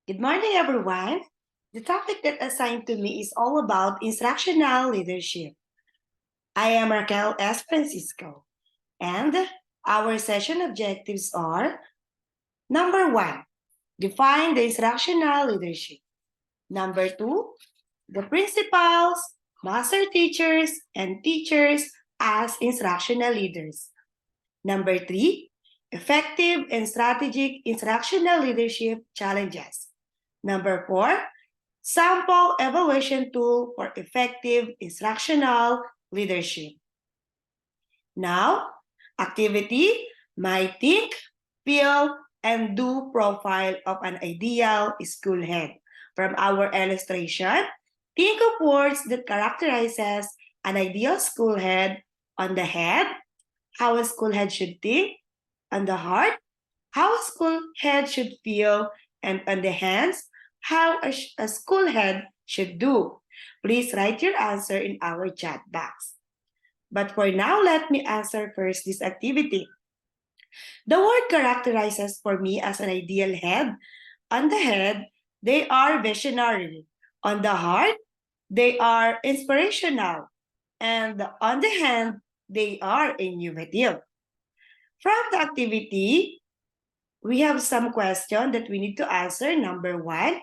Good morning, everyone. The topic that assigned to me is all about instructional leadership. I am Raquel S. Francisco, and our session objectives are number one, define the instructional leadership. Number two, the principals, master teachers, and teachers as instructional leaders. Number three, effective and strategic instructional leadership challenges. Number four, sample evaluation tool for effective instructional leadership. Now, activity, my think, feel, and do profile of an ideal school head. From our illustration, think of words that characterizes an ideal school head. On the head, how a school head should think. On the heart, how a school head should feel. And on the hands, how a school head should do. Please write your answer in our chat box. But for now, let me answer first this activity. The word characterizes for me as an ideal head. On the head, they are visionary. On the heart, they are inspirational. And on the hand, they are innovative. From the activity, we have some questions that we need to answer. Number one,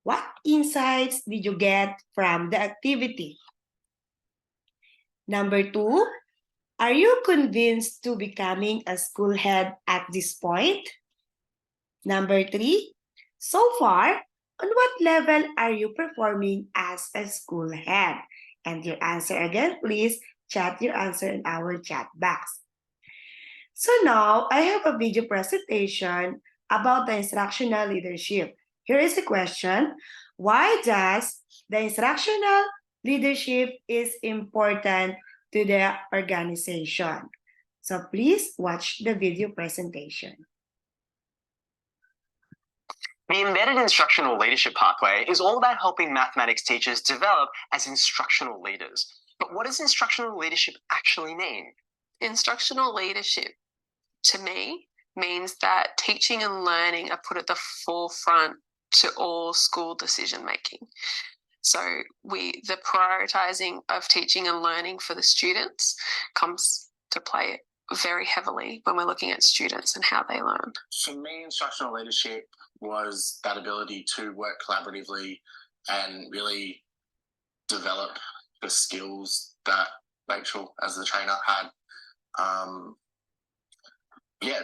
what insights did you get from the activity? Number two, are you convinced to becoming a school head at this point? Number three, so far, on what level are you performing as a school head? And your answer again, please chat your answer in our chat box. So now, I have a video presentation about the instructional leadership. Here is the question. Why does the instructional leadership is important to the organization? So please watch the video presentation. The Embedded Instructional Leadership Pathway is all about helping mathematics teachers develop as instructional leaders. But what does instructional leadership actually mean? Instructional leadership, to me, means that teaching and learning are put at the forefront to all school decision making. So the prioritizing of teaching and learning for the students comes to play very heavily when we're looking at students and how they learn. For me, instructional leadership was that ability to work collaboratively and really develop the skills that Rachel, as the trainer, had.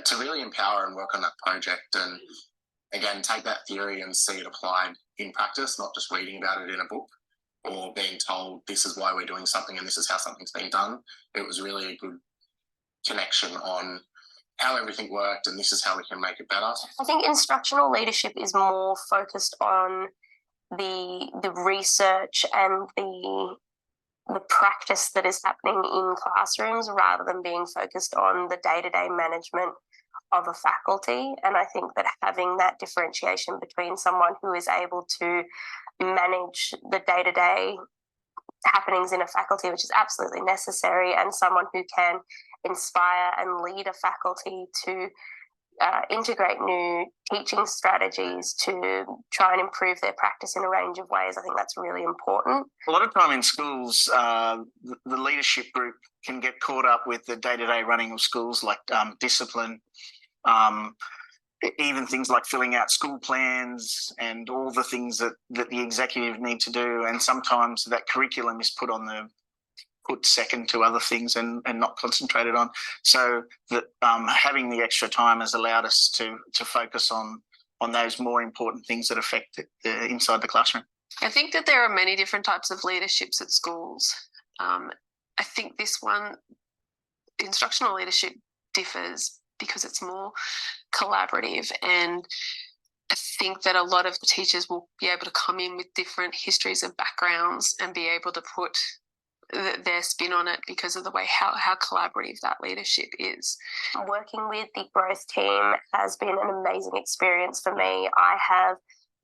To really empower and work on that project and, again, take that theory and see it applied in practice, not just reading about it in a book or being told this is why we're doing something and this is how something's being done. It was really a good connection on how everything worked and this is how we can make it better. I think instructional leadership is more focused on the research and the practice that is happening in classrooms rather than being focused on the day-to-day management of a faculty. And I think that having that differentiation between someone who is able to manage the day-to-day happenings in a faculty, which is absolutely necessary, and someone who can inspire and lead a faculty to integrate new teaching strategies to try and improve their practice in a range of ways. I think that's really important. A lot of time in schools, the leadership group can get caught up with the day-to-day running of schools, like discipline, even things like filling out school plans and all the things that the executive need to do. And sometimes that curriculum is put second to other things and not concentrated on. So that having the extra time has allowed us to focus on those more important things that affect inside the classroom. I think that there are many different types of leaderships at schools. I think this one, instructional leadership, differs because it's more collaborative, and I think that a lot of the teachers will be able to come in with different histories and backgrounds and be able to put their spin on it because of the way how collaborative that leadership is. Working with the growth team has been an amazing experience for me. I have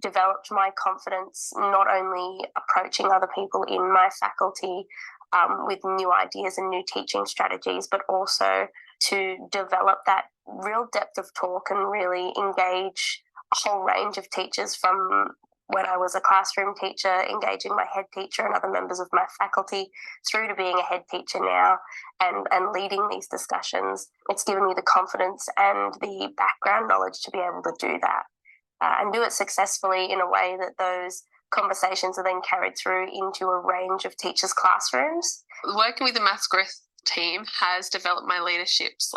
developed my confidence not only approaching other people in my faculty with new ideas and new teaching strategies, but also to develop that real depth of talk and really engage whole range of teachers, from when I was a classroom teacher, engaging my head teacher and other members of my faculty, through to being a head teacher now and leading these discussions. It's given me the confidence and the background knowledge to be able to do that and do it successfully in a way that those conversations are then carried through into a range of teachers' classrooms. Working with the maths growth team has developed my leaderships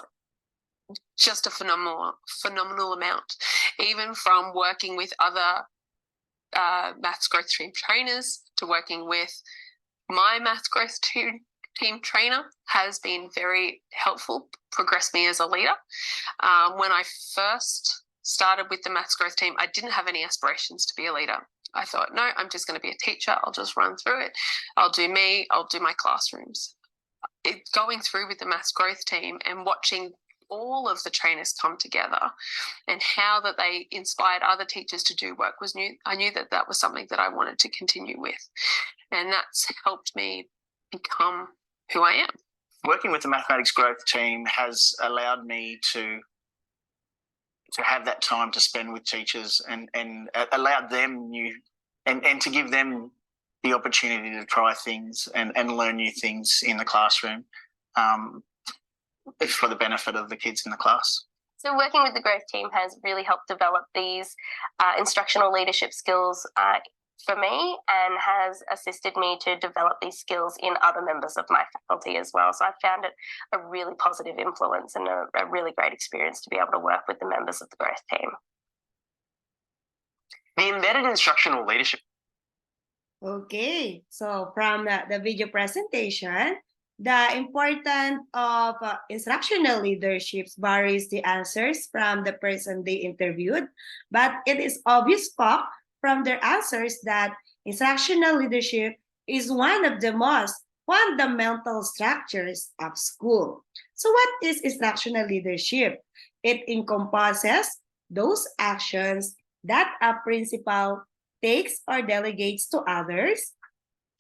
just a phenomenal amount, even from working with other maths growth team trainers to working with my maths growth team trainer has been very helpful, progressed me as a leader. When I first started with the maths growth team, I didn't have any aspirations to be a leader. I thought, no, I'm just going to be a teacher. I'll just run through it. I'll do my classrooms. Going through with the maths growth team and watching all of the trainers come together and how that they inspired other teachers to do work I knew that was something that I wanted to continue with, and that's helped me become who I am. Working with the mathematics growth team has allowed me to have that time to spend with teachers and allowed them and to give them the opportunity to try things and learn new things in the classroom. It's for the benefit of the kids in the class. So working with the growth team has really helped develop these instructional leadership skills for me, and has assisted me to develop these skills in other members of my faculty as well. So I found it a really positive influence and a really great experience to be able to work with the members of the growth team. The embedded instructional leadership. Okay, so from the video presentation, the importance of instructional leaderships varies the answers from the person they interviewed, but it is obvious from their answers that instructional leadership is one of the most fundamental structures of school. So what is instructional leadership? It encompasses those actions that a principal takes or delegates to others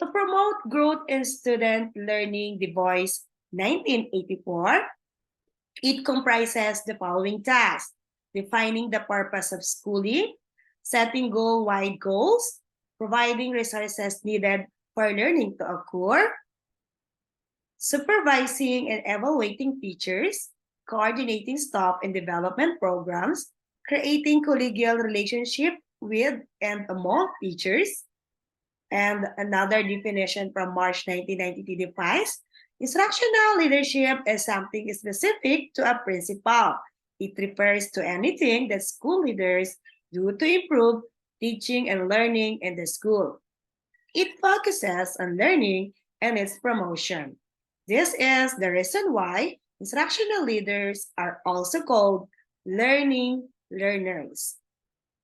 to promote growth in student learning. The Voice 1984. It comprises the following tasks: defining the purpose of schooling, setting goal-wide goals, providing resources needed for learning to occur, supervising and evaluating teachers, coordinating staff and development programs, creating collegial relationship with and among teachers. And another definition from March 1992 defines instructional leadership as something specific to a principal. It refers to anything that school leaders do to improve teaching and learning in the school. It focuses on learning and its promotion. This is the reason why instructional leaders are also called learning learners.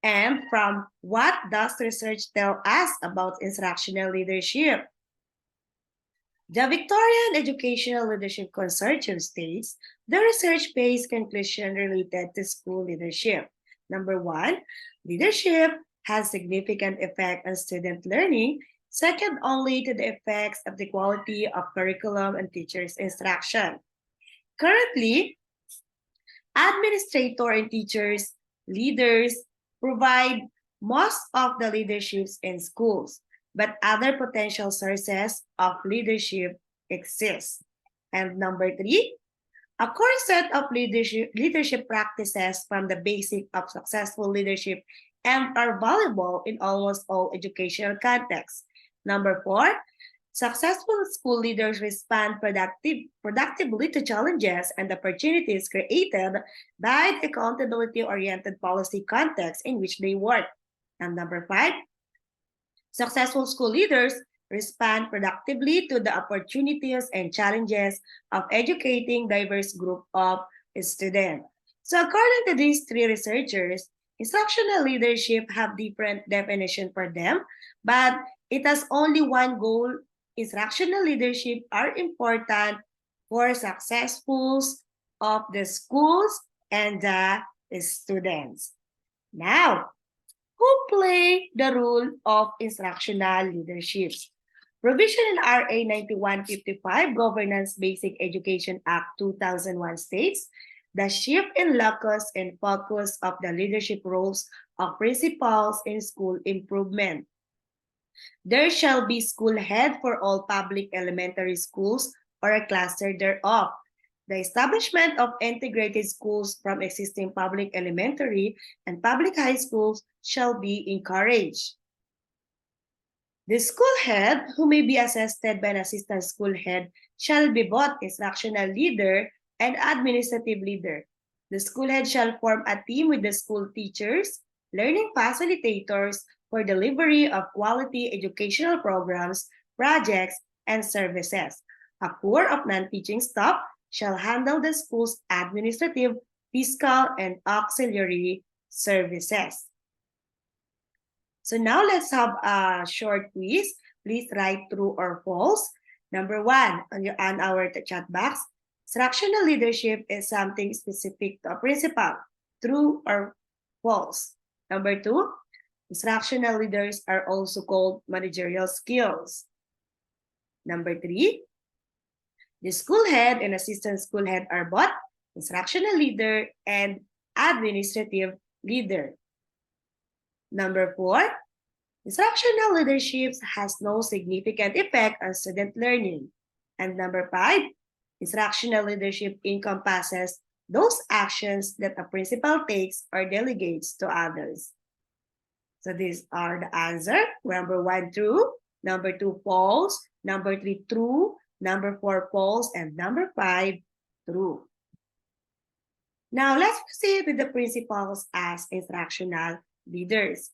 And from what does research tell us about instructional leadership? The Victorian Educational Leadership Consortium states the research-based conclusion related to school leadership. Number one, leadership has significant effect on student learning, second only to the effects of the quality of curriculum and teachers' instruction. Currently, administrators and teachers, leaders, provide most of the leaderships in schools, but other potential sources of leadership exist. And number three, a core set of leadership practices from the basic of successful leadership and are valuable in almost all educational contexts. Number four, successful school leaders respond productively to challenges and opportunities created by the accountability-oriented policy context in which they work. And number five, successful school leaders respond productively to the opportunities and challenges of educating diverse group of students. So according to these three researchers, instructional leadership have different definition for them, but it has only one goal. Instructional leadership are important for successful of the schools and the students. Now, who play the role of instructional leadership? Provision in RA 9155, Governance Basic Education Act 2001 states the shift in locus and focus of the leadership roles of principals in school improvement. There shall be school head for all public elementary schools or a cluster thereof. The establishment of integrated schools from existing public elementary and public high schools shall be encouraged. The school head, who may be assisted by an assistant school head, shall be both instructional leader and administrative leader. The school head shall form a team with the school teachers, learning facilitators for delivery of quality educational programs, projects, and services. A core of non-teaching staff shall handle the school's administrative, fiscal, and auxiliary services. So now let's have a short quiz. Please write true or false. Number 1, on our chat box, instructional leadership is something specific to a principal. True or false? Number 2, instructional leaders are also called managerial skills. Number 3, the school head and assistant school head are both instructional leader and administrative leader. Number 4, instructional leadership has no significant effect on student learning. And number 5, instructional leadership encompasses those actions that a principal takes or delegates to others. So these are the answer. Number 1, true. Number 2, false. Number 3, true. Number 4, false. And number 5, true. Now let's proceed with the principals as instructional leaders.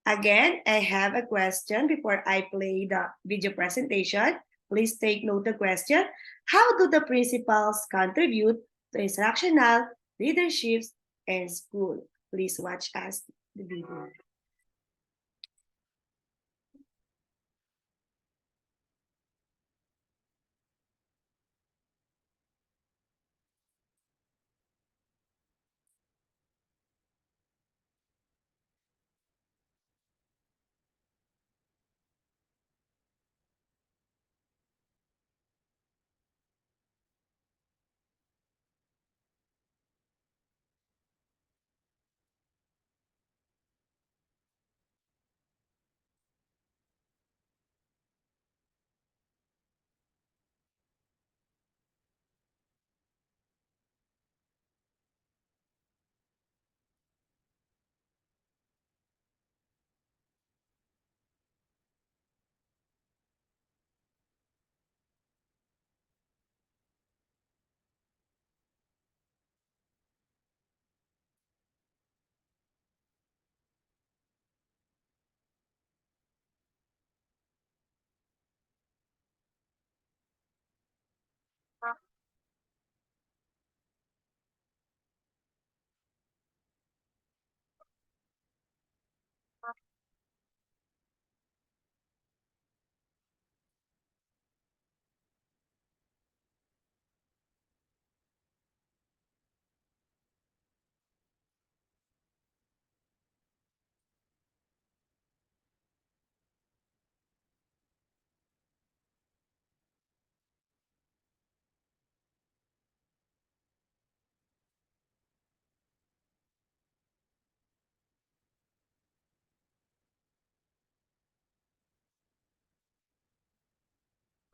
Again, I have a question before I play the video presentation. Please take note of the question. How do the principals contribute to instructional leaderships in school? Please watch us the video.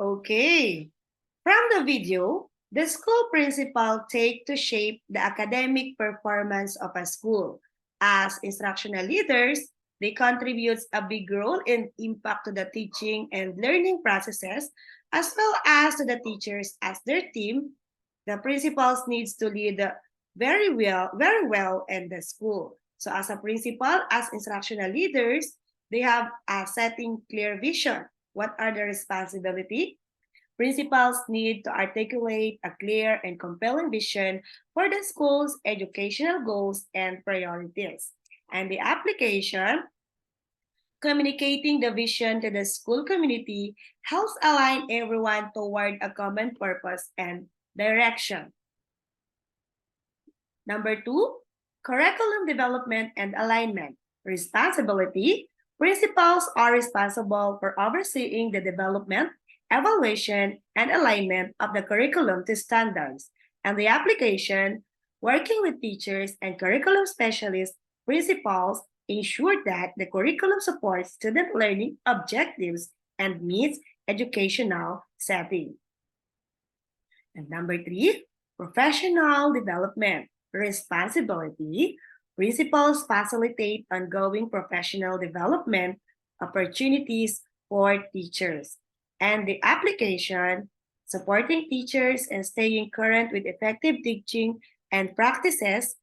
Okay. From the video, the school principal take to shape the academic performance of a school. As instructional leaders, they contribute a big role in impact to the teaching and learning processes, as well as to the teachers as their team. The principals needs to lead very well in the school. So as a principal, as instructional leaders, they have a setting clear vision. What are the responsibility? Principals need to articulate a clear and compelling vision for the school's educational goals and priorities. And the application, communicating the vision to the school community, helps align everyone toward a common purpose and direction. Number 2, curriculum development and alignment. Responsibility, principals are responsible for overseeing the development, evaluation, and alignment of the curriculum to standards. And the application, Working with teachers and curriculum specialists, principals ensure that the curriculum supports student learning objectives and meets educational setting. And number 3, professional development. Responsibility. Principals facilitate ongoing professional development opportunities for teachers. And the application, supporting teachers and staying current with effective teaching and practices,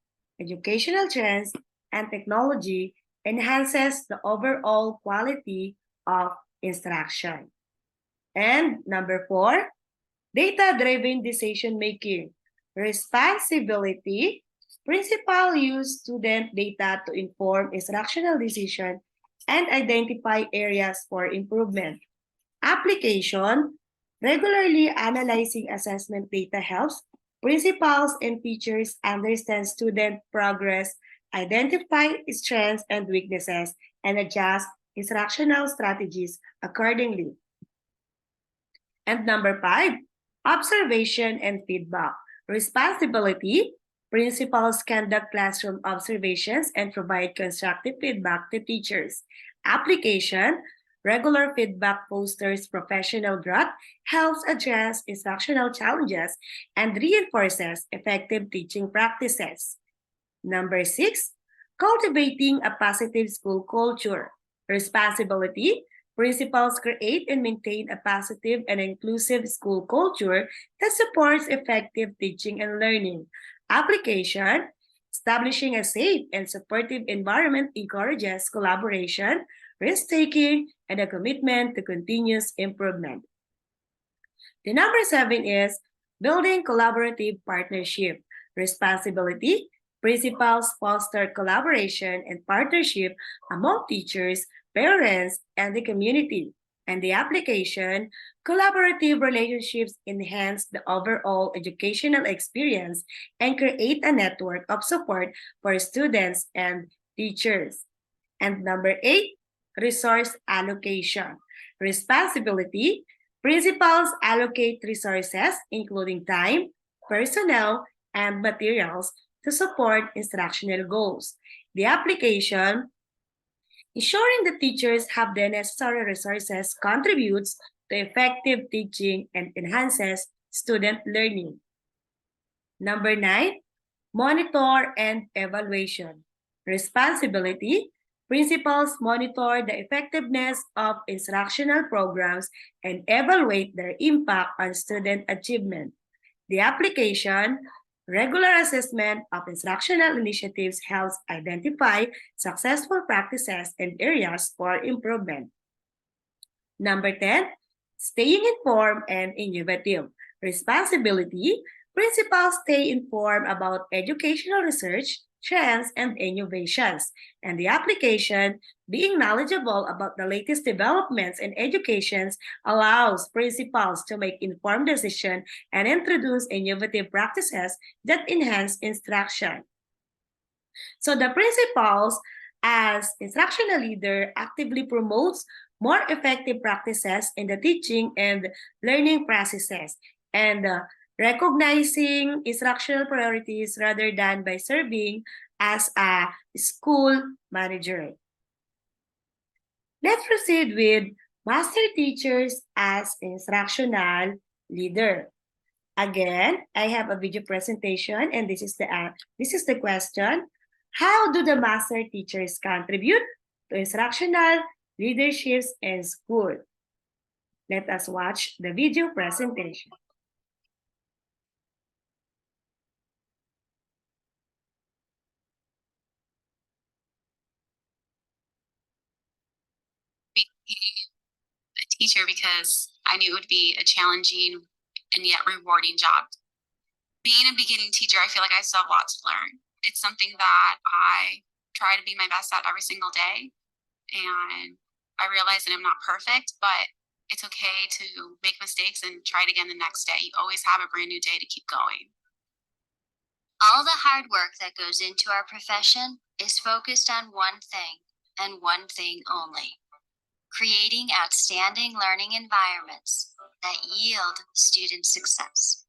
educational trends, and technology enhances the overall quality of instruction. And number 4, data-driven decision-making. Responsibility. Principal use student data to inform instructional decision and identify areas for improvement. Application. Regularly analyzing assessment data helps principals and teachers understand student progress, identify strengths and weaknesses, and adjust instructional strategies accordingly. And number 5, observation and feedback. Responsibility. Principals conduct classroom observations and provide constructive feedback to teachers. Application. Regular feedback fosters professional growth, helps address instructional challenges, and reinforces effective teaching practices. Number 6, cultivating a positive school culture. Responsibility. Principals create and maintain a positive and inclusive school culture that supports effective teaching and learning. Application. Establishing a safe and supportive environment encourages collaboration, risk-taking, and a commitment to continuous improvement. The number 7 is building collaborative partnership. Responsibility. Principals foster collaboration and partnership among teachers, parents, and the community. And the application, collaborative relationships enhance the overall educational experience and create a network of support for students and teachers. And number 8, resource allocation. Responsibility. Principals allocate resources, including time, personnel, and materials to support instructional goals. The application, ensuring the teachers have the necessary resources, contributes to effective teaching and enhances student learning. Number 9, monitor and evaluation. Responsibility. Principals monitor the effectiveness of instructional programs and evaluate their impact on student achievement. The application, regular assessment of instructional initiatives helps identify successful practices and areas for improvement. Number 10, staying informed and innovative. Responsibility. Principals stay informed about educational research, trends, and innovations. And the application, being knowledgeable about the latest developments in education allows principals to make informed decisions and introduce innovative practices that enhance instruction. So the principals, as instructional leader, actively promotes more effective practices in the teaching and learning processes, and recognizing instructional priorities rather than by serving as a school manager. Let's proceed with master teachers as instructional leader. Again, I have a video presentation, and this is the question. How do the master teachers contribute to instructional leaderships in school? Let us watch the video presentation. A teacher because I knew it would be a challenging and yet rewarding job. Being a beginning teacher, I feel like I still have lots to learn. It's something that I try to be my best at every single day. And I realize that I'm not perfect, but it's okay to make mistakes and try it again the next day. You always have a brand new day to keep going. All the hard work that goes into our profession is focused on one thing and one thing only: creating outstanding learning environments that yield student success.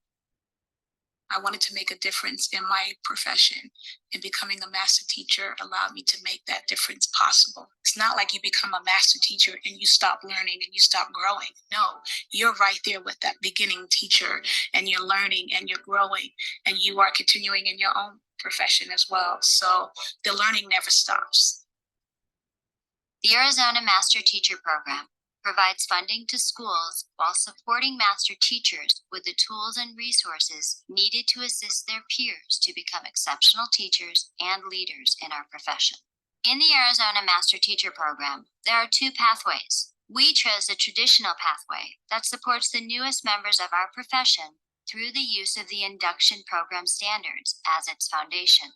I wanted to make a difference in my profession, and becoming a master teacher allowed me to make that difference possible. It's not like you become a master teacher and you stop learning and you stop growing. No, you're right there with that beginning teacher, and you're learning and you're growing, and you are continuing in your own profession as well. So the learning never stops. The Arizona Master Teacher Program provides funding to schools while supporting master teachers with the tools and resources needed to assist their peers to become exceptional teachers and leaders in our profession. In the Arizona Master Teacher Program, there are two pathways. We chose the traditional pathway that supports the newest members of our profession through the use of the induction program standards as its foundation.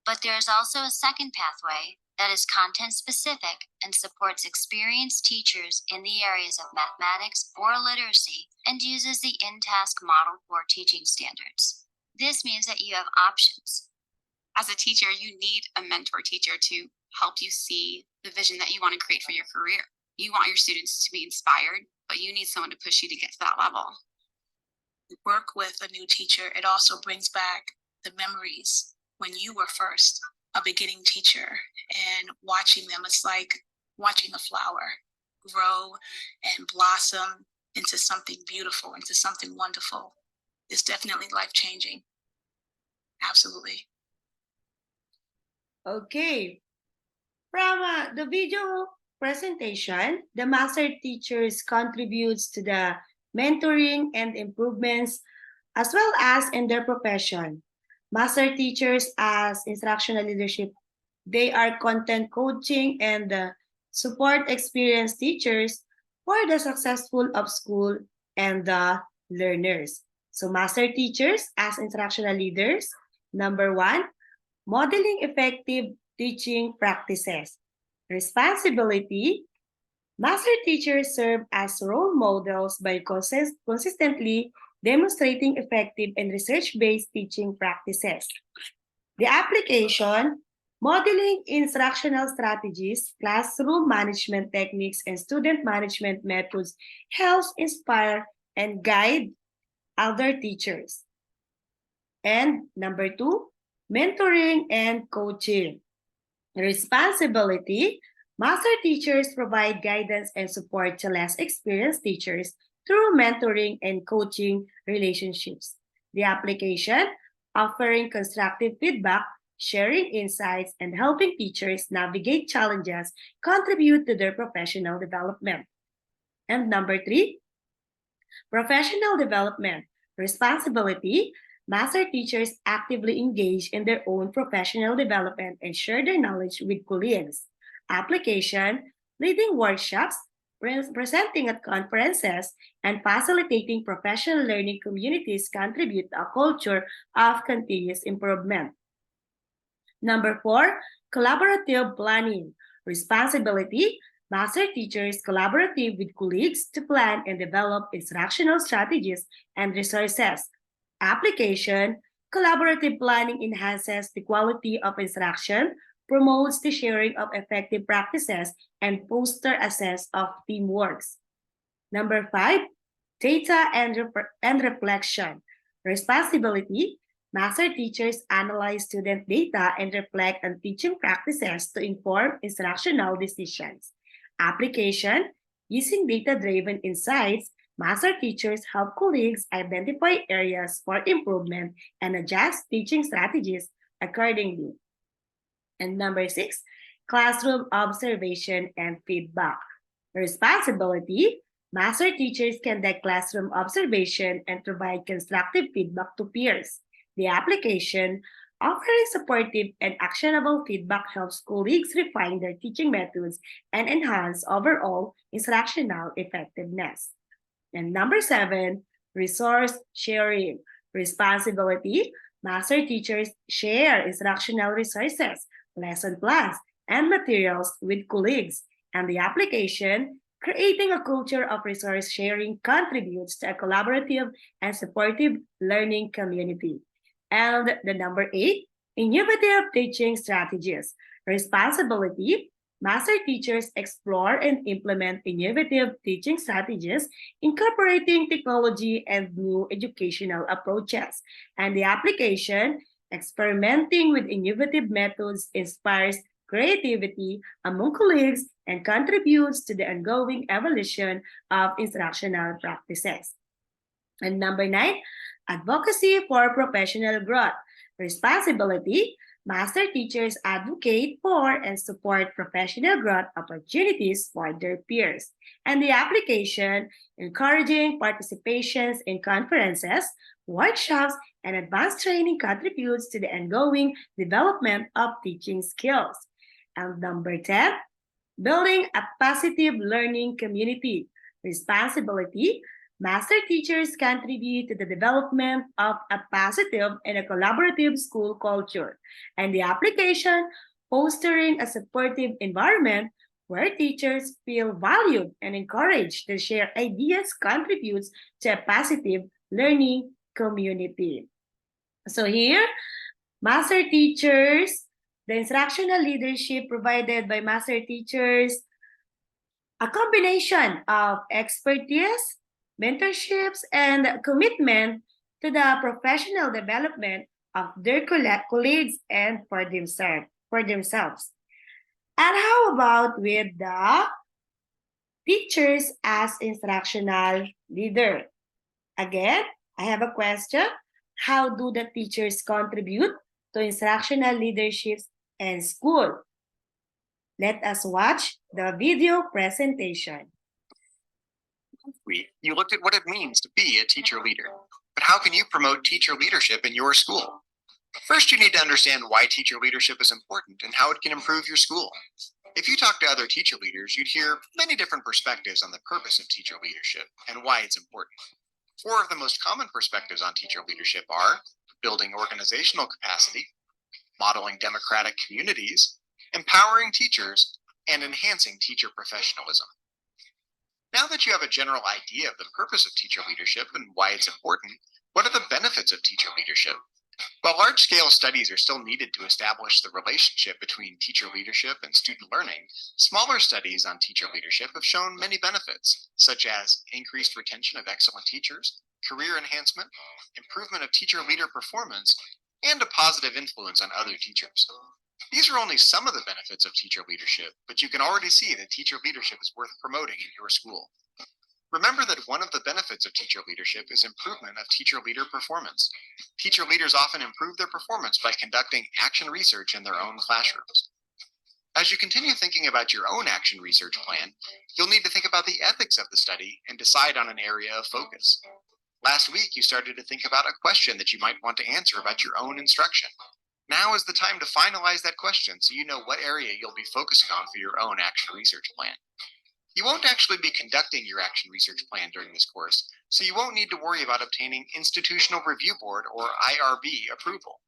But there is also a second pathway that is content specific and supports experienced teachers in the areas of mathematics or literacy and uses the in-task Model 4 teaching standards. This means that you have options. As a teacher, you need a mentor teacher to help you see the vision that you want to create for your career. You want your students to be inspired, but you need someone to push you to get to that level. Work with a new teacher, it also brings back the memories when you were first a beginning teacher, and watching them, it's like watching a flower grow and blossom into something beautiful, into something wonderful. It's definitely life-changing. Absolutely. Okay. From the video presentation, the master teachers contributes to the mentoring and improvements as well as in their profession. Master teachers as instructional leadership, they are content coaching and support experienced teachers for the successful of school and the learners. So master teachers as instructional leaders, number one, modeling effective teaching practices. Responsibility, master teachers serve as role models by consistently demonstrating effective and research-based teaching practices. The application, modeling instructional strategies, classroom management techniques, and student management methods helps inspire and guide other teachers. And number two, mentoring and coaching. Responsibility, master teachers provide guidance and support to less experienced teachers through mentoring and coaching relationships. The application, offering constructive feedback, sharing insights, and helping teachers navigate challenges contribute to their professional development. And number three, professional development. Responsibility, master teachers actively engage in their own professional development and share their knowledge with colleagues. Application, leading workshops, presenting at conferences, and facilitating professional learning communities contribute to a culture of continuous improvement. Number four, collaborative planning. Responsibility, master teachers collaborate with colleagues to plan and develop instructional strategies and resources. Application, collaborative planning enhances the quality of instruction, promotes the sharing of effective practices, and fosters a sense of teamwork. Number five, data and reflection. Responsibility, master teachers analyze student data and reflect on teaching practices to inform instructional decisions. Application, using data-driven insights, master teachers help colleagues identify areas for improvement and adjust teaching strategies accordingly. And number six, classroom observation and feedback. Responsibility, master teachers conduct classroom observation and provide constructive feedback to peers. The application, offering supportive and actionable feedback, helps colleagues refine their teaching methods and enhance overall instructional effectiveness. And number seven, resource sharing. Responsibility, master teachers share instructional resources, lesson plans, and materials with colleagues. And the application, creating a culture of resource sharing, contributes to a collaborative and supportive learning community. And the number eight, innovative teaching strategies. Responsibility, Master teachers explore and implement innovative teaching strategies, incorporating technology and new educational approaches. And the application, experimenting with innovative methods, inspires creativity among colleagues and contributes to the ongoing evolution of instructional practices. And number 9, advocacy for professional growth. Responsibility. Master teachers advocate for and support professional growth opportunities for their peers. And the application, encouraging participations in conferences, workshops, and advanced training contributes to the ongoing development of teaching skills. And number 10, building a positive learning community. Responsibility. Master teachers contribute to the development of a positive and a collaborative school culture. And the application, fostering a supportive environment where teachers feel valued and encouraged to share ideas, contributes to a positive learning community. So here, master teachers, the instructional leadership provided by master teachers, a combination of expertise, mentorships, and commitment to the professional development of their colleagues and for themselves. And how about with the teachers as instructional leader? Again, I have a question. How do the teachers contribute to instructional leaderships in school? Let us watch the video presentation. You looked at what it means to be a teacher leader, but how can you promote teacher leadership in your school? First, you need to understand why teacher leadership is important and how it can improve your school. If you talk to other teacher leaders, you'd hear many different perspectives on the purpose of teacher leadership and why it's important. 4 of the most common perspectives on teacher leadership are building organizational capacity, modeling democratic communities, empowering teachers, and enhancing teacher professionalism. Now that you have a general idea of the purpose of teacher leadership and why it's important, what are the benefits of teacher leadership? While large-scale studies are still needed to establish the relationship between teacher leadership and student learning, smaller studies on teacher leadership have shown many benefits, such as increased retention of excellent teachers, career enhancement, improvement of teacher leader performance, and a positive influence on other teachers. These are only some of the benefits of teacher leadership, but you can already see that teacher leadership is worth promoting in your school. Remember that one of the benefits of teacher leadership is improvement of teacher leader performance. Teacher leaders often improve their performance by conducting action research in their own classrooms. As you continue thinking about your own action research plan, you'll need to think about the ethics of the study and decide on an area of focus. Last week, you started to think about a question that you might want to answer about your own instruction. Now is the time to finalize that question so you know what area you'll be focusing on for your own action research plan. You won't actually be conducting your action research plan during this course, so you won't need to worry about obtaining Institutional Review Board or IRB approval.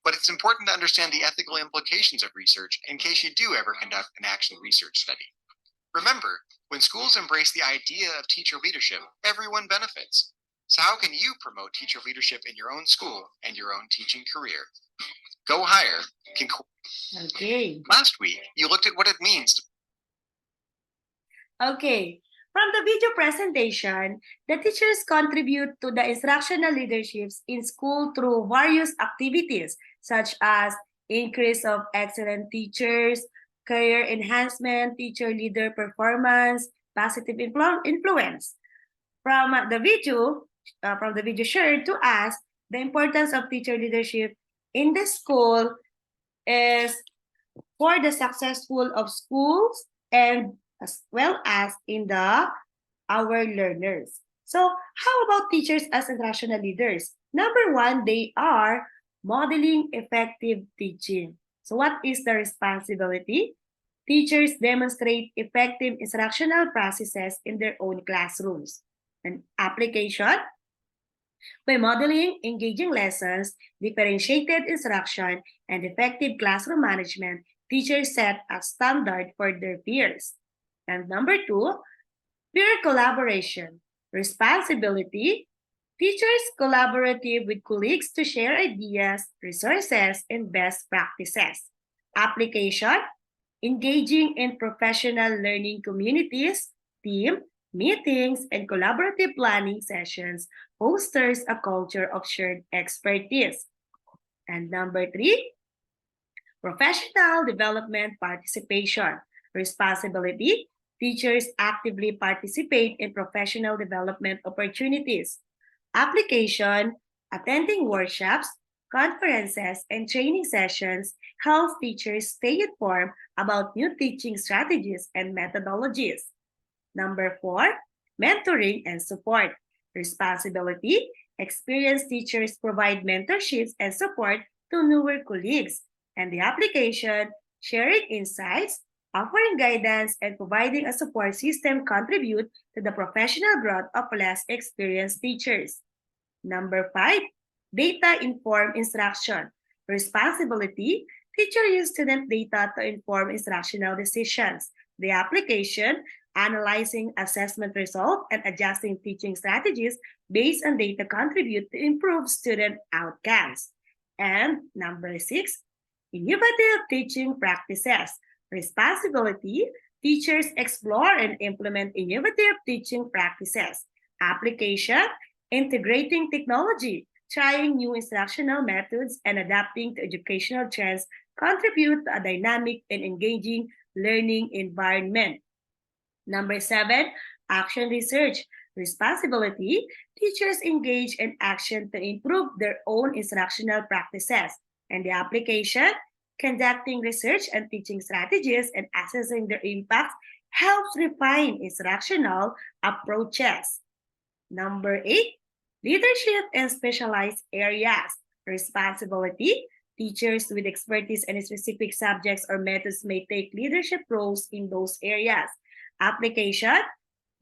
But it's important to understand the ethical implications of research in case you do ever conduct an action research study. Remember, when schools embrace the idea of teacher leadership, everyone benefits. So how can you promote teacher leadership in your own school and your own teaching career? Go Higher. Okay. Last week, you looked at what it means to Okay. From the video presentation, the teachers contribute to the instructional leaderships in school through various activities, such as increase of excellent teachers, career enhancement, teacher leader performance, positive influence. From the video shared to us, the importance of teacher leadership in the school is for the successful of schools and as well as in our learners. So how about teachers as instructional leaders? Number 1, they are modeling effective teaching. So what is the responsibility? Teachers demonstrate effective instructional processes in their own classrooms. An application, by modeling engaging lessons, differentiated instruction, and effective classroom management, teachers set a standard for their peers. And number 2, peer collaboration. Responsibility. Teachers collaborative with colleagues to share ideas, resources, and best practices. Application. Engaging in professional learning communities, team, meetings, and collaborative planning sessions fosters a culture of shared expertise. And number 3, professional development participation. Responsibility. Teachers actively participate in professional development opportunities. Application. Attending workshops, conferences, and training sessions helps teachers stay informed about new teaching strategies and methodologies. Number 4, mentoring and support. Responsibility. Experienced teachers provide mentorships and support to newer colleagues. And the application, sharing insights, offering guidance, and providing a support system contribute to the professional growth of less experienced teachers. Number 5, data-informed instruction. Responsibility. Teacher use student data to inform instructional decisions. The application, analyzing assessment results and adjusting teaching strategies based on data contribute to improve student outcomes. And number 6, innovative teaching practices. Responsibility. Teachers explore and implement innovative teaching practices. Application, integrating technology, trying new instructional methods, and adapting to educational trends contribute to a dynamic and engaging learning environment. Number 7, action research. Responsibility. Teachers engage in action to improve their own instructional practices. And the application, conducting research and teaching strategies and assessing their impact helps refine instructional approaches. Number 8, leadership in specialized areas. Responsibility. Teachers with expertise in specific subjects or methods may take leadership roles in those areas. Application,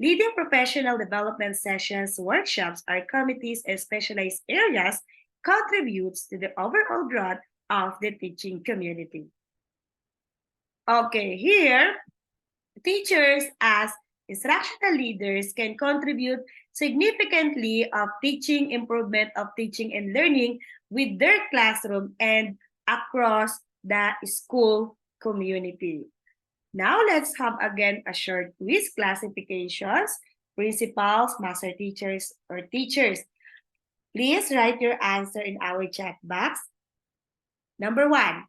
leading professional development sessions, workshops, or committees in specialized areas contributes to the overall growth of the teaching community. Okay, here, teachers as instructional leaders can contribute significantly of teaching improvement of teaching and learning with their classroom and across the school community. Now let's have again a short quiz classifications, principals, master teachers, or teachers. Please write your answer in our chat box. Number 1,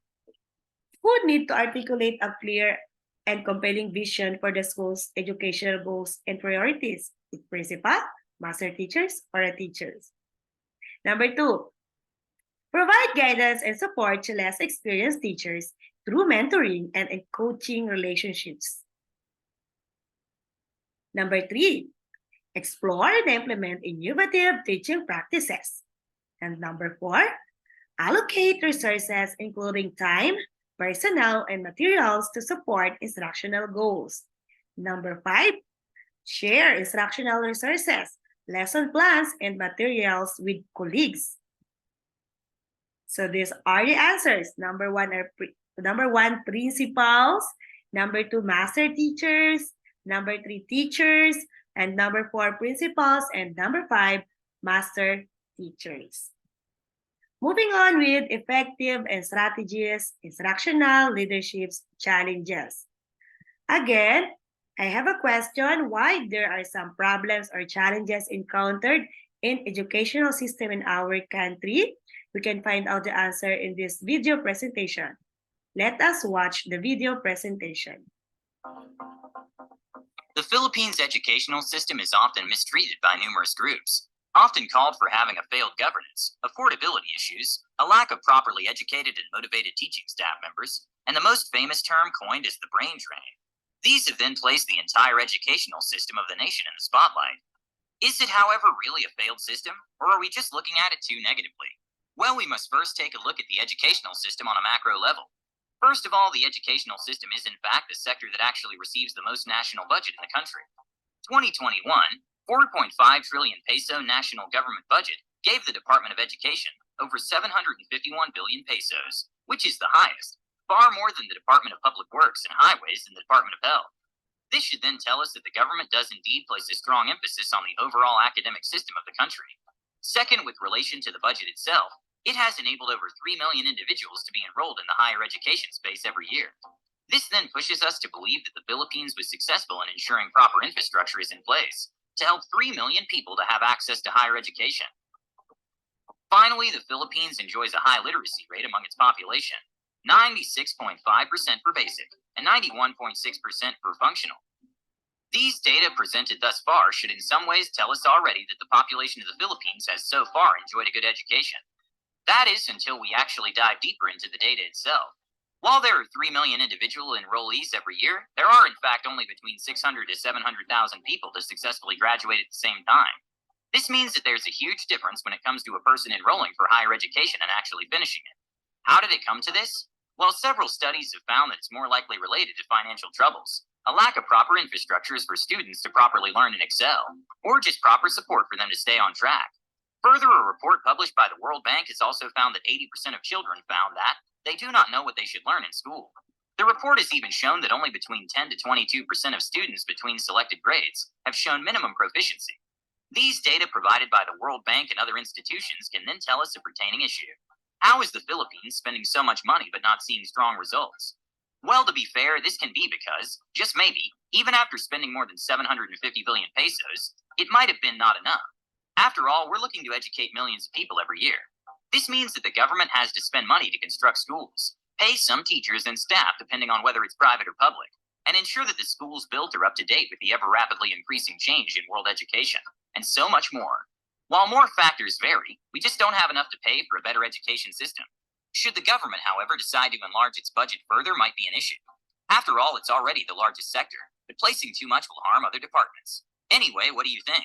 who need to articulate a clear and compelling vision for the school's educational goals and priorities? Principal, master teachers, or teachers. Number 2, provide guidance and support to less experienced teachers through mentoring and coaching relationships. Number 3, explore and implement innovative teaching practices. And number 4, allocate resources including time, personnel, and materials to support instructional goals. Number 5, share instructional resources, lesson plans, and materials with colleagues. So these are the answers. Number 1, principals. Number 2, master teachers. Number 3, teachers. And number 4, principals. And number 5, master teachers. Moving on with effective and strategies, instructional leadership's challenges. Again, I have a question why there are some problems or challenges encountered in educational system in our country. We can find out the answer in this video presentation. Let us watch the video presentation. The Philippines' educational system is often mistreated by numerous groups, often called for having a failed governance, affordability issues, a lack of properly educated and motivated teaching staff members, and the most famous term coined is the brain drain. These have then placed the entire educational system of the nation in the spotlight. Is it, however, really a failed system, or are we just looking at it too negatively? Well, we must first take a look at the educational system on a macro level. First of all, the educational system is in fact the sector that actually receives the most national budget in the country. 2021, 4.5 trillion peso national government budget gave the Department of Education over 751 billion pesos, which is the highest, far more than the Department of Public Works and Highways and the Department of Health. This should then tell us that the government does indeed place a strong emphasis on the overall academic system of the country. Second, with relation to the budget itself, it has enabled over 3 million individuals to be enrolled in the higher education space every year. This then pushes us to believe that the Philippines was successful in ensuring proper infrastructure is in place to help 3 million people to have access to higher education. Finally, the Philippines enjoys a high literacy rate among its population, 96.5% for basic and 91.6% for functional. These data presented thus far should in some ways tell us already that the population of the Philippines has so far enjoyed a good education. That is until we actually dive deeper into the data itself. While there are 3 million individual enrollees every year, there are in fact only between 600 to 700,000 people to successfully graduate at the same time. This means that there's a huge difference when it comes to a person enrolling for higher education and actually finishing it. How did it come to this? Well, several studies have found that it's more likely related to financial troubles, a lack of proper infrastructures for students to properly learn and excel, or just proper support for them to stay on track. Further, a report published by the World Bank has also found that 80% of children found that they do not know what they should learn in school. The report has even shown that only between 10 to 22% of students between selected grades have shown minimum proficiency. These data provided by the World Bank and other institutions can then tell us a pertaining issue. How is the Philippines spending so much money but not seeing strong results? Well, to be fair, this can be because, just maybe, even after spending more than 750 billion pesos, it might have been not enough. After all, we're looking to educate millions of people every year. This means that the government has to spend money to construct schools, pay some teachers and staff depending on whether it's private or public, and ensure that the schools built are up to date with the ever rapidly increasing change in world education, and so much more. While more factors vary, we just don't have enough to pay for a better education system. Should the government, however, decide to enlarge its budget further might be an issue. After all, it's already the largest sector, but placing too much will harm other departments. Anyway, what do you think?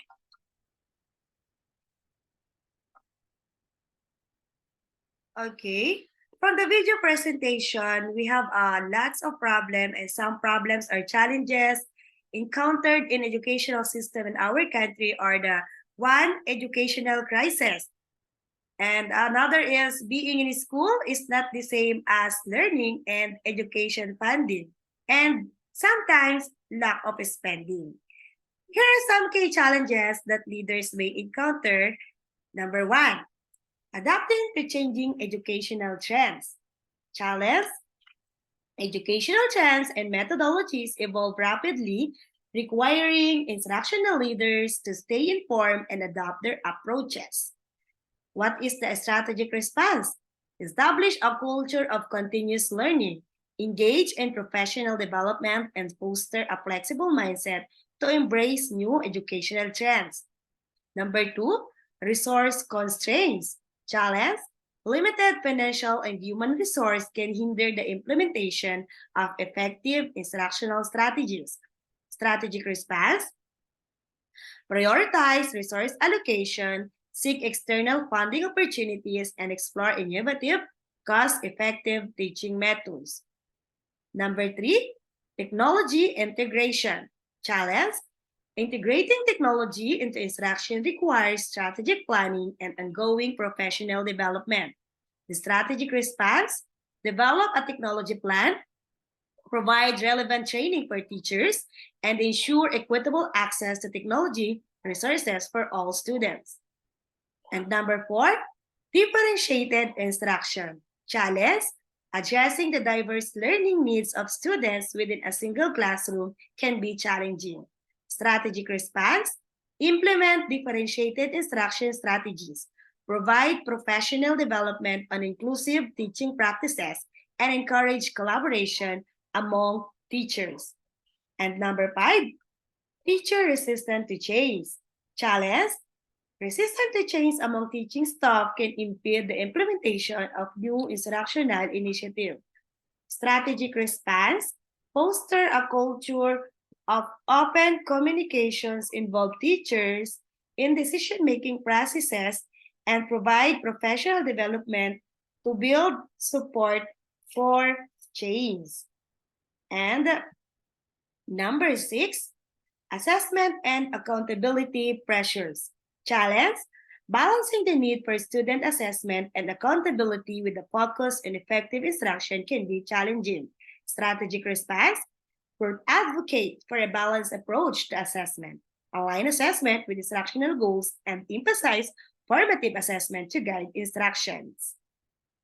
Okay. From the video presentation, we have lots of problems, and some problems or challenges encountered in educational system in our country are the one, educational crisis. And another is being in school is not the same as learning and education funding. And sometimes lack of spending. Here are some key challenges that leaders may encounter. Number one, adapting to changing educational trends. Challenge, educational trends and methodologies evolve rapidly, requiring instructional leaders to stay informed and adapt their approaches. What is the strategic response? Establish a culture of continuous learning, engage in professional development, and foster a flexible mindset to embrace new educational trends. Number two, resource constraints. Challenge, limited financial and human resource can hinder the implementation of effective instructional strategies. Strategic response, prioritize resource allocation, seek external funding opportunities, and explore innovative, cost-effective teaching methods. Number three, technology integration. Challenge, integrating technology into instruction requires strategic planning and ongoing professional development. The strategic response, develop a technology plan, provide relevant training for teachers, and ensure equitable access to technology resources for all students. And number four, differentiated instruction. Challenge, addressing the diverse learning needs of students within a single classroom can be challenging. Strategic response, implement differentiated instruction strategies, provide professional development on inclusive teaching practices, and encourage collaboration among teachers. And number five, teacher resistant to change. Challenge, resistant to change among teaching staff can impede the implementation of new instructional initiatives. Strategic response, foster a culture of open communications, involve teachers in decision-making processes, and provide professional development to build support for change. And number six, assessment and accountability pressures. Challenge, balancing the need for student assessment and accountability with a focus on effective instruction can be challenging. Strategic response, advocate for a balanced approach to assessment, align assessment with instructional goals, and emphasize formative assessment to guide instructions.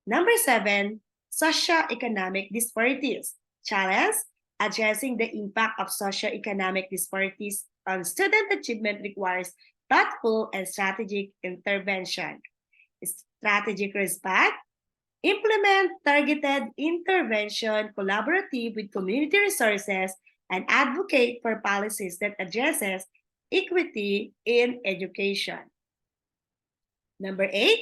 Number seven, socioeconomic disparities. challenge, addressing the impact of socioeconomic disparities on student achievement requires thoughtful and strategic intervention. Strategic response, implement targeted intervention, collaborative with community resources, and advocate for policies that addresses equity in education. Number 8,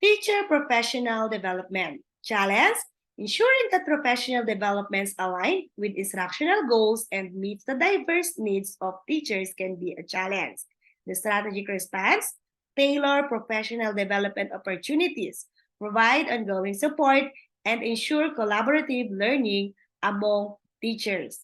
teacher professional development. Challenge, ensuring that professional developments align with instructional goals and meets the diverse needs of teachers can be a challenge. The strategic response, tailor professional development opportunities, provide ongoing support, and ensure collaborative learning among teachers.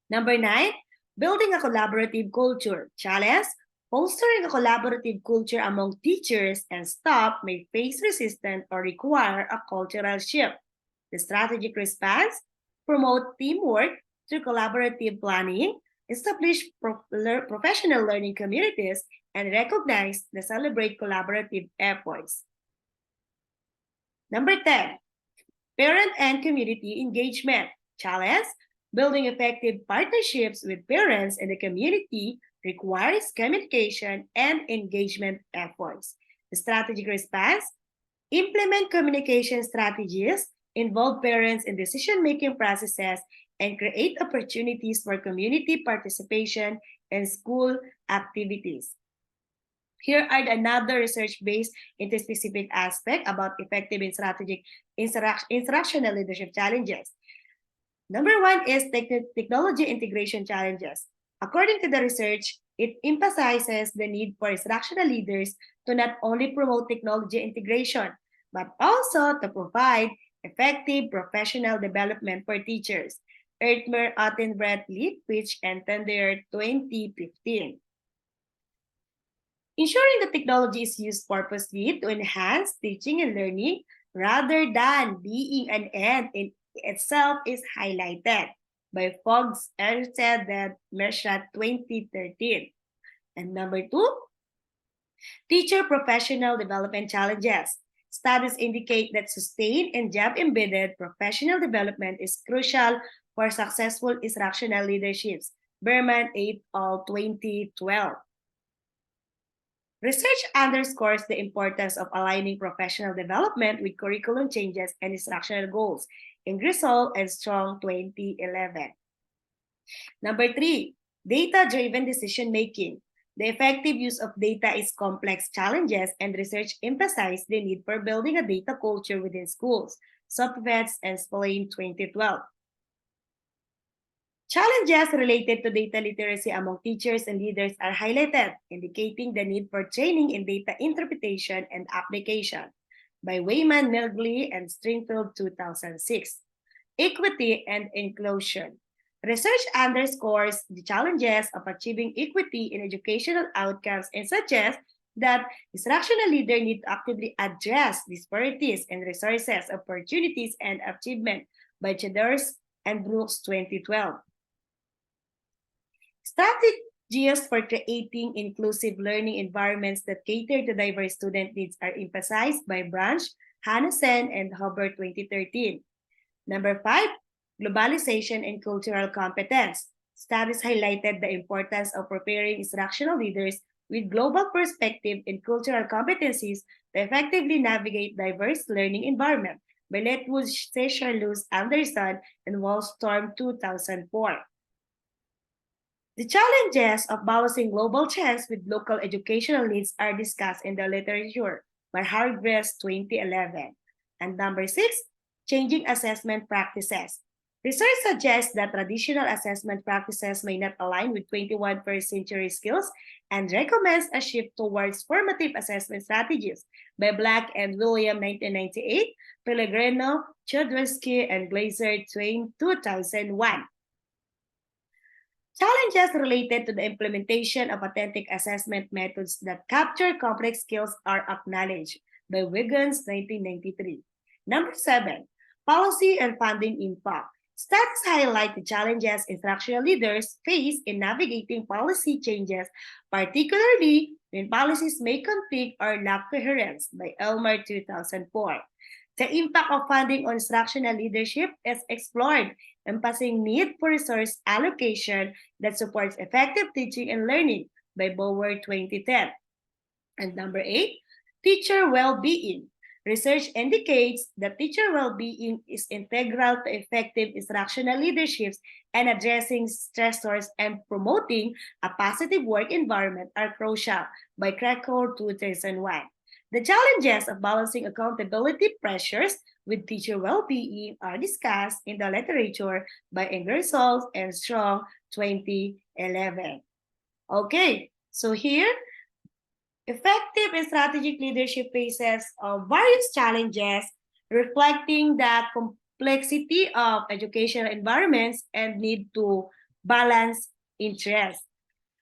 Number 9, building a collaborative culture. Challenge, fostering a collaborative culture among teachers and staff may face resistance or require a cultural shift. The strategic response, promote teamwork through collaborative planning, establish professional learning communities, and recognize and celebrate collaborative efforts. Number 10, parent and community engagement. Challenge, building effective partnerships with parents and the community requires communication and engagement efforts. The strategic response, implement communication strategies, involve parents in decision-making processes, and create opportunities for community participation in school activities. Here are another research based into specific aspect about effective and strategic instructional leadership challenges. Number 1 is technology integration challenges. According to the research, it emphasizes the need for instructional leaders to not only promote technology integration, but also to provide effective professional development for teachers. Ertmer, Ottenbrett, Leitwich, and Tender 2015. Ensuring the technology is used purposely to enhance teaching and learning rather than being an end in itself is highlighted by Fogg's Ersted and Mershrat 2013. And number 2, teacher professional development challenges. Studies indicate that sustained and job-embedded professional development is crucial for successful instructional leaderships. Berman et al. 2012. Research underscores the importance of aligning professional development with curriculum changes and instructional goals. Ingersoll and Strong 2011. Number 3, data-driven decision-making. The effective use of data is complex challenges, and research emphasized the need for building a data culture within schools. Sopvets and Spillane 2012. Challenges related to data literacy among teachers and leaders are highlighted, indicating the need for training in data interpretation and application by Wayman, Milgley, and Stringfield 2006. Equity and inclusion. Research underscores the challenges of achieving equity in educational outcomes and suggests that instructional leaders need to actively address disparities in resources, opportunities, and achievement by Cheders and Brooks 2012. Strategies for creating inclusive learning environments that cater to diverse student needs are emphasized by Branch, Hannesen, and Hubbard 2013. Number 5, globalization and cultural competence. Studies highlighted the importance of preparing instructional leaders with global perspective and cultural competencies to effectively navigate diverse learning environments by Letwood, Seychelles, Anderson, and Wallstorm 2004. The challenges of balancing global trends with local educational needs are discussed in the literature by Hargreaves 2011. And number 6, changing assessment practices. Research suggests that traditional assessment practices may not align with 21st century skills and recommends a shift towards formative assessment strategies by Black and William 1998, Pellegrino, Chodrowski, and Glazer 2001. Challenges related to the implementation of authentic assessment methods that capture complex skills are acknowledged by Wiggins 1993. Number 7, policy and funding impact. Studies highlight the challenges instructional leaders face in navigating policy changes, particularly when policies may conflict or lack coherence by Elmer 2004. The impact of funding on instructional leadership is explored, emphasizing need for resource allocation that supports effective teaching and learning by Bower 2010. And number 8, teacher well-being. Research indicates that teacher well-being is integral to effective instructional leaderships, and addressing stressors and promoting a positive work environment are crucial by Krakow 2001. The challenges of balancing accountability pressures with teacher well-being are discussed in the literature by Ingersoll and Strong 2011. Okay, so here, effective and strategic leadership faces various challenges, reflecting the complexity of educational environments and need to balance interests.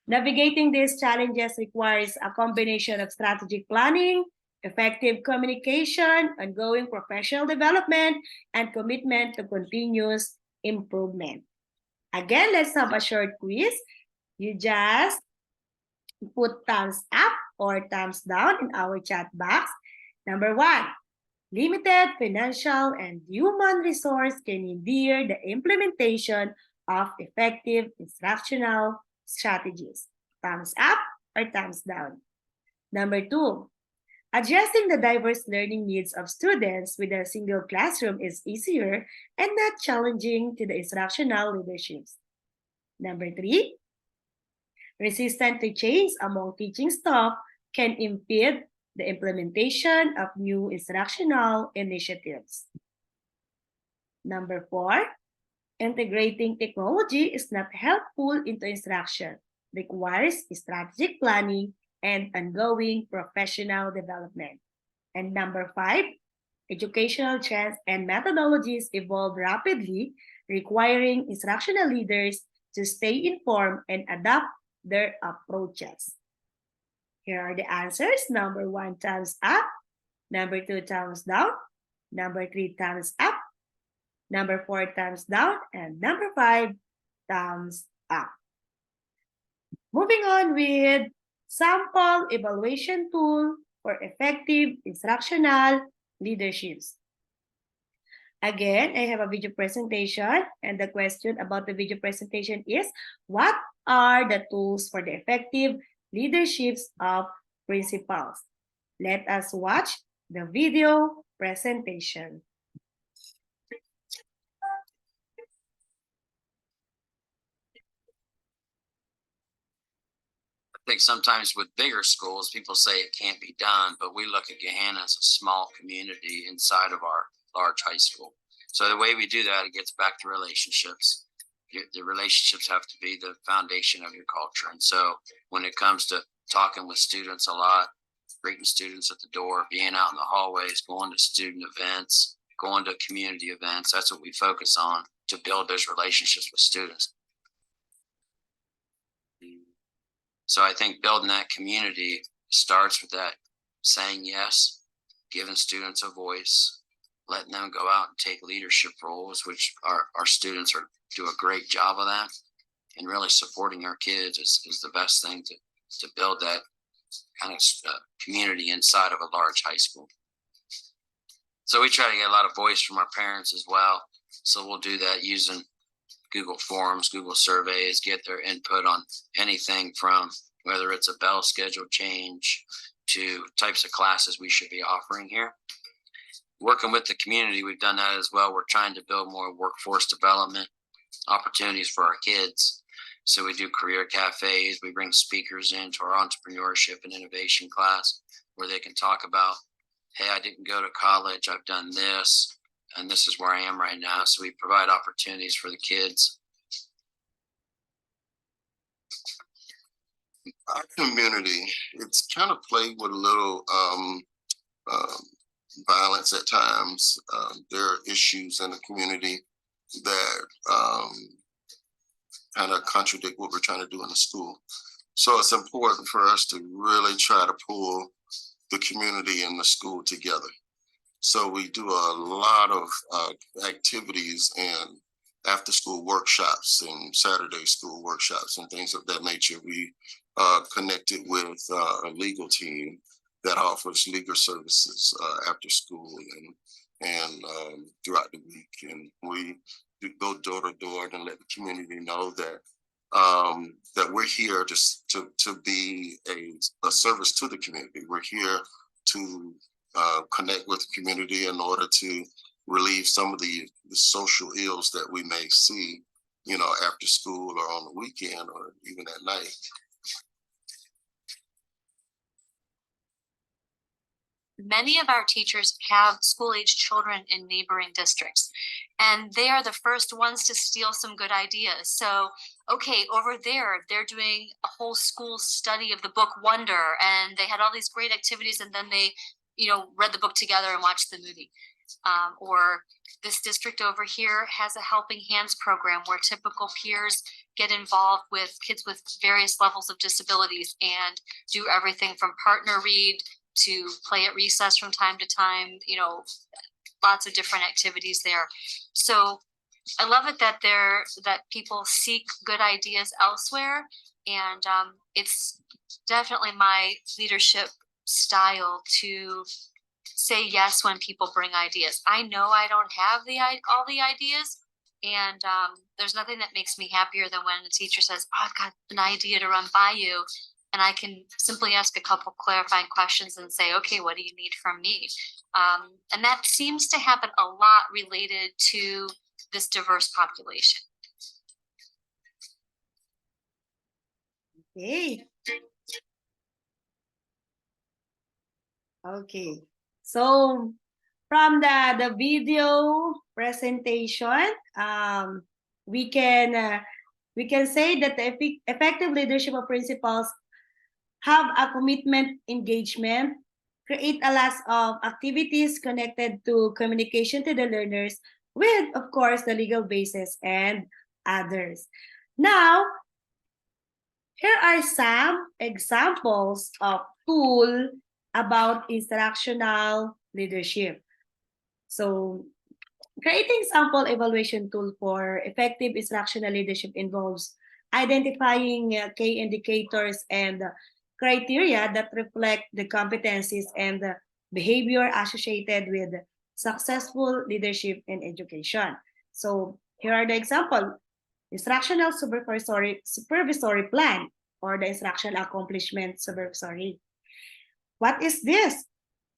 Navigating these challenges requires a combination of strategic planning, effective communication, ongoing professional development, and commitment to continuous improvement. Again, let's have a short quiz. You just put thumbs up or thumbs down in our chat box. Number 1, limited financial and human resource can hinder the implementation of effective instructional strategies. Thumbs up or thumbs down. Number 2, addressing the diverse learning needs of students with a single classroom is easier and not challenging to the instructional leaderships. Number 3, resistance to change among teaching staff can impede the implementation of new instructional initiatives. Number 4, integrating technology is not helpful into instruction, requires strategic planning and ongoing professional development. And number 5, educational trends and methodologies evolve rapidly, requiring instructional leaders to stay informed and adapt their approaches. Here are the answers. Number 1, thumbs up. Number 2, thumbs down. Number 3, thumbs up. Number 4, thumbs down. And number 5, thumbs up. Moving on with sample evaluation tool for effective instructional leaderships. Again, I have a video presentation, and the question about the video presentation is, what are the tools for the effective leaderships of principals? Let us watch the video presentation. I think sometimes with bigger schools, people say it can't be done, but we look at Gahanna as a small community inside of our large high school. So the way we do that, it gets back to relationships. The relationships have to be the foundation of your culture. And so when it comes to talking with students a lot, greeting students at the door, being out in the hallways, going to student events, going to community events, that's what we focus on to build those relationships with students. So I think building that community starts with that saying yes, giving students a voice, letting them go out and take leadership roles, which our students do a great job of that, and really supporting our kids is the best thing to build that kind of community inside of a large high school. So we try to get a lot of voice from our parents as well. So we'll do that using Google Forms, Google surveys, get their input on anything from whether it's a bell schedule change to types of classes we should be offering here. Working with the community, we've done that as well. We're trying to build more workforce development opportunities for our kids. So we do career cafes. We bring speakers into our entrepreneurship and innovation class where they can talk about, hey, I didn't go to college, I've done this, and this is where I am right now. So we provide opportunities for the kids. Our community, it's kind of played with a little violence at times. There are issues in the community that kind of contradict what we're trying to do in the school. So it's important for us to really try to pull the community and the school together. So we do a lot of activities and after school workshops and Saturday school workshops and things of that nature. We connected with a legal team that offers legal services after school and throughout the week. And we go door to door and let the community know that that we're here just to be a service to the community. We're here to connect with the community in order to relieve some of the social ills that we may see, you know, after school or on the weekend or even at night. Many of our teachers have school-age children in neighboring districts, and they are the first ones to steal some good ideas. So, okay, over there, they're doing a whole school study of the book Wonder, and they had all these great activities, and then they, you know, read the book together and watched the movie. Or this district over here has a Helping Hands program where typical peers get involved with kids with various levels of disabilities and do everything from partner read to play at recess from time to time, you know, lots of different activities there. So I love it that that people seek good ideas elsewhere, and it's definitely my leadership style to say yes when people bring ideas. I know I don't have all the ideas, and there's nothing that makes me happier than when a teacher says, "Oh, I've got an idea to run by you," and I can simply ask a couple clarifying questions and say, "Okay, what do you need from me?" And that seems to happen a lot related to this diverse population. Okay. Okay. So from the video presentation, we can say that the effective leadership of principals have a commitment engagement, create a lot of activities connected to communication to the learners with, of course, the legal basis and others. Now, here are some examples of tool about instructional leadership. So, creating sample evaluation tool for effective instructional leadership involves identifying key indicators and criteria that reflect the competencies and the behavior associated with successful leadership in education. So here are the example: instructional supervisory plan, or the instructional accomplishment supervisory. What is this?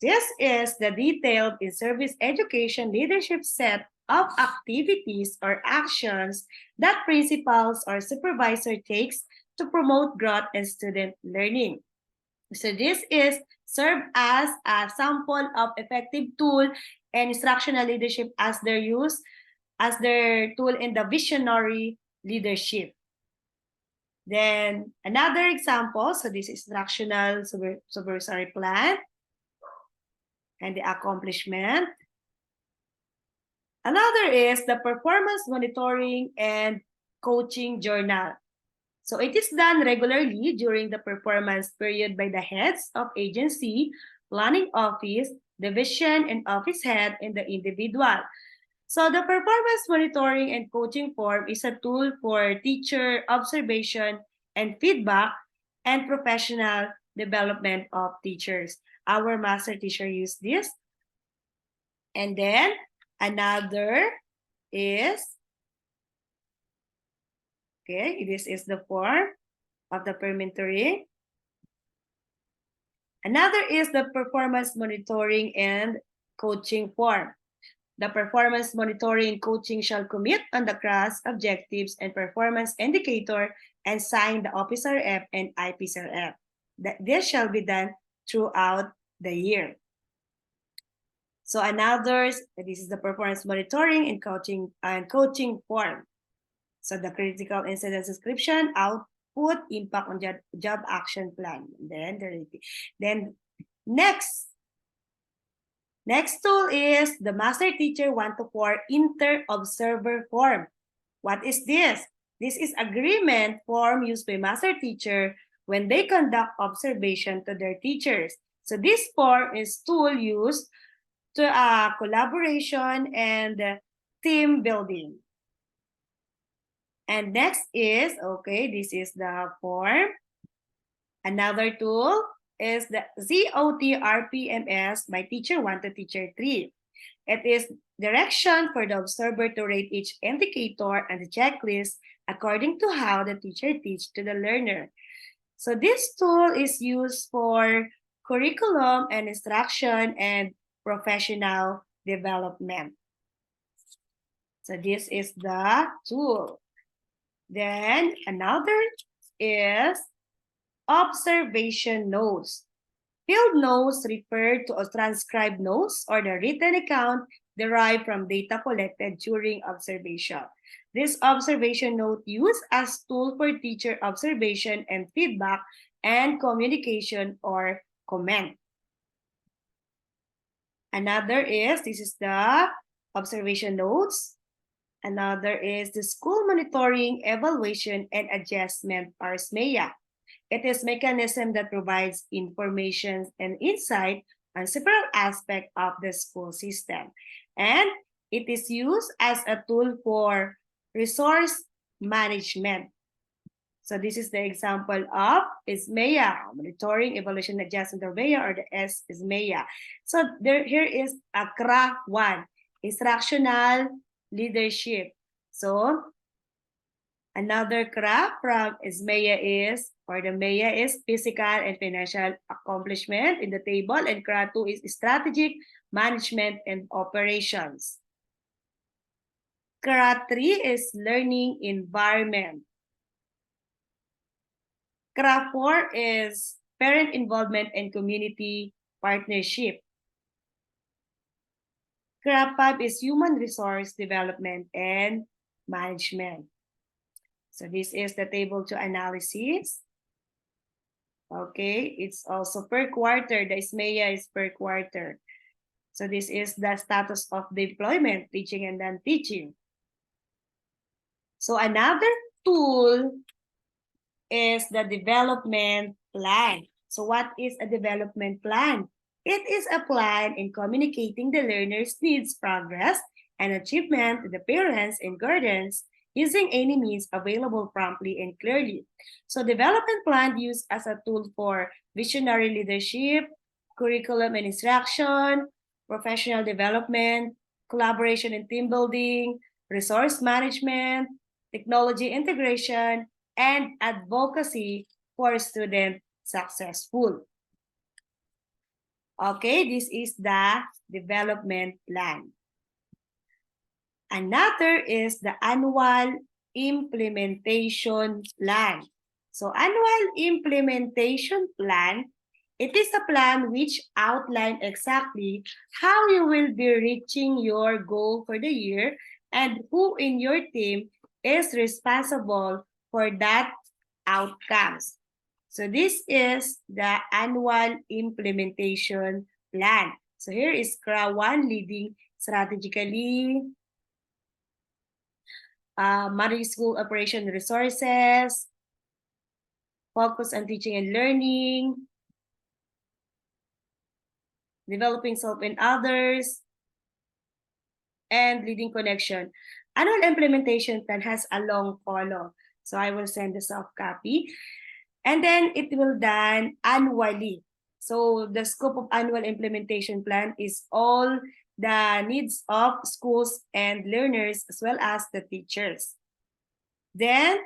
This is the detailed in-service education leadership set of activities or actions that principals or supervisor takes to promote growth and student learning. So this is serve as a sample of effective tool and instructional leadership as their tool in the visionary leadership. Then another example, so this is instructional supervisory plan and the accomplishment. Another is the performance monitoring and coaching journal. So it is done regularly during the performance period by the heads of agency, planning office, division, and office head in the individual. So the performance monitoring and coaching form is a tool for teacher observation and feedback and professional development of teachers. Our master teacher used this. And then another is, okay, this is the form of the mentoring. Another is the performance monitoring and coaching form. The performance monitoring coaching shall commit on the class objectives and performance indicator and sign the officer F and IPSR F. This shall be done throughout the year. So this is the performance monitoring and coaching form. So the critical incident description, output, impact on job action plan. Then next tool is the master teacher 1-4 inter-observer form. What is this? This is agreement form used by master teacher when they conduct observation to their teachers. So this form is tool used to collaboration and team building. And next is, okay, this is the form. Another tool is the ZOT RPMS by teacher 1 to teacher 3. It is direction for the observer to rate each indicator and the checklist according to how the teacher teaches to the learner. So this tool is used for curriculum and instruction and professional development. So this is the tool. Then another is observation notes. Field notes refer to a transcribed notes or the written account derived from data collected during observation. This observation note used as tool for teacher observation and feedback and communication or comment. Another is, this is the observation notes. Another is the school monitoring, evaluation, and adjustment or SMEA. It is a mechanism that provides information and insight on several aspects of the school system. And it is used as a tool for resource management. So this is the example of SMEA, monitoring, evaluation, adjustment or SMEA, or the S SMEA. So here is a CRA 1, instructional leadership. So another CRA from SMEA is, or the MEA is physical and financial accomplishment in the table, and CRA 2 is strategic management and operations. CRA 3 is learning environment. CRA 4 is parent involvement and community partnership. CRA 5 is human resource development and management. So this is the table to analysis. Okay, it's also per quarter. The SMEA is per quarter. So this is the status of deployment, teaching and non-teaching. So another tool is the development plan. So what is a development plan? It is a plan in communicating the learner's needs, progress, and achievement to the parents and guardians using any means available promptly and clearly. So development plan used as a tool for visionary leadership, curriculum and instruction, professional development, collaboration and team building, resource management, technology integration, and advocacy for student successful. Okay, this is the development plan. Another is the annual implementation plan. So annual implementation plan, it is a plan which outlines exactly how you will be reaching your goal for the year and who in your team is responsible for that outcomes. So this is the annual implementation plan. So here is CRA 1 leading strategically, managing school operation resources, focus on teaching and learning, developing self and others, and leading connection. Annual implementation plan has a long column. So I will send the soft copy. And then it will done annually. So the scope of annual implementation plan is all the needs of schools and learners as well as the teachers. Then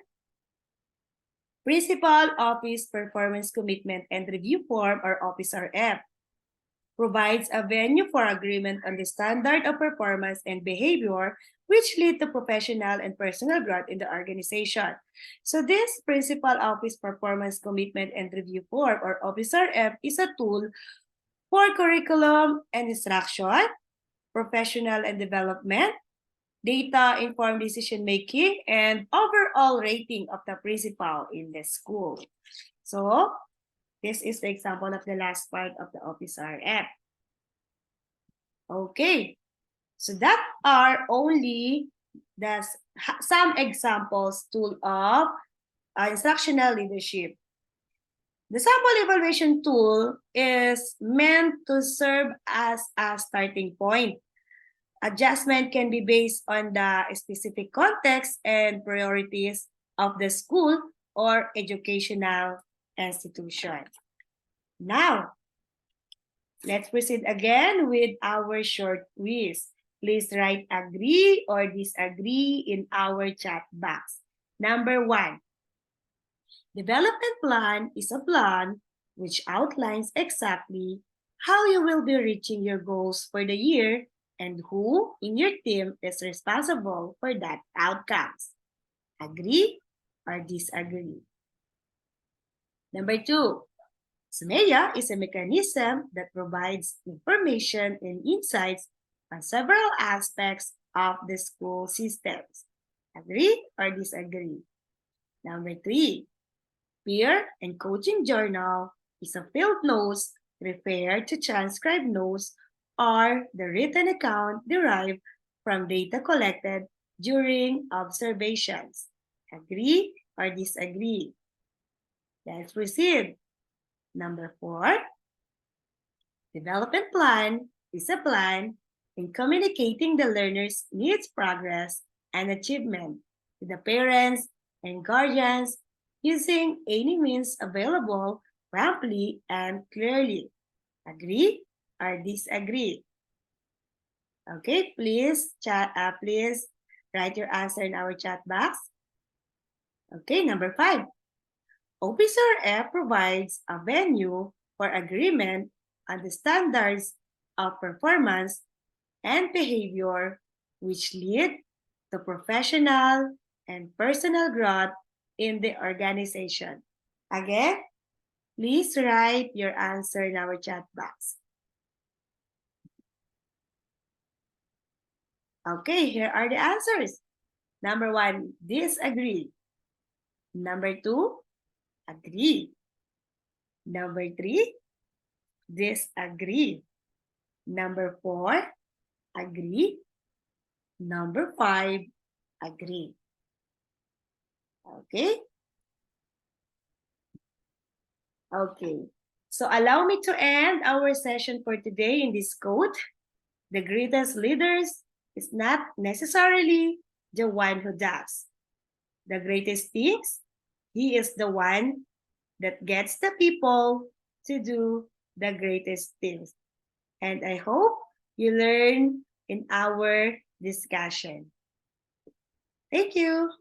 Principal Office Performance Commitment and Review Form, or OPSRF, provides a venue for agreement on the standard of performance and behavior which lead to professional and personal growth in the organization. So this Principal Office Performance Commitment and Review Form, or OPSRF, is a tool for curriculum and instruction, professional and development, data-informed decision-making, and overall rating of the principal in the school. So this is the example of the last part of the OPSRF. Okay. So that are only some examples tool of instructional leadership. The sample evaluation tool is meant to serve as a starting point. Adjustment can be based on the specific context and priorities of the school or educational institution. Now, Let's proceed again with our short quiz. Please write agree or disagree in our chat box. Number 1. Development plan is a plan which outlines exactly how you will be reaching your goals for the year and who in your team is responsible for that outcomes. Agree or disagree? Number 2, SMEA is a mechanism that provides information and insights on several aspects of the school systems. Agree or disagree? Number 3, Peer and Coaching Journal is a field notes referred to transcribed notes or the written account derived from data collected during observations. Agree or disagree? Let's proceed. Number 4, development plan is a plan in communicating the learner's needs, progress, and achievement to the parents and guardians using any means available promptly and clearly. Agree or disagree? Okay, please write your answer in our chat box. Okay, number 5. Officer F provides a venue for agreement on the standards of performance and behavior which lead to professional and personal growth in the organization. Again, please write your answer in our chat box. Okay, here are the answers. Number 1, disagree. Number 2, agree. Number 3, disagree. Number 4, agree. Number 5, agree. Okay? Okay. So allow me to end our session for today in this quote. The greatest leaders is not necessarily the one who does the greatest things. He is the one that gets the people to do the greatest things. And I hope you learn in our discussion. Thank you.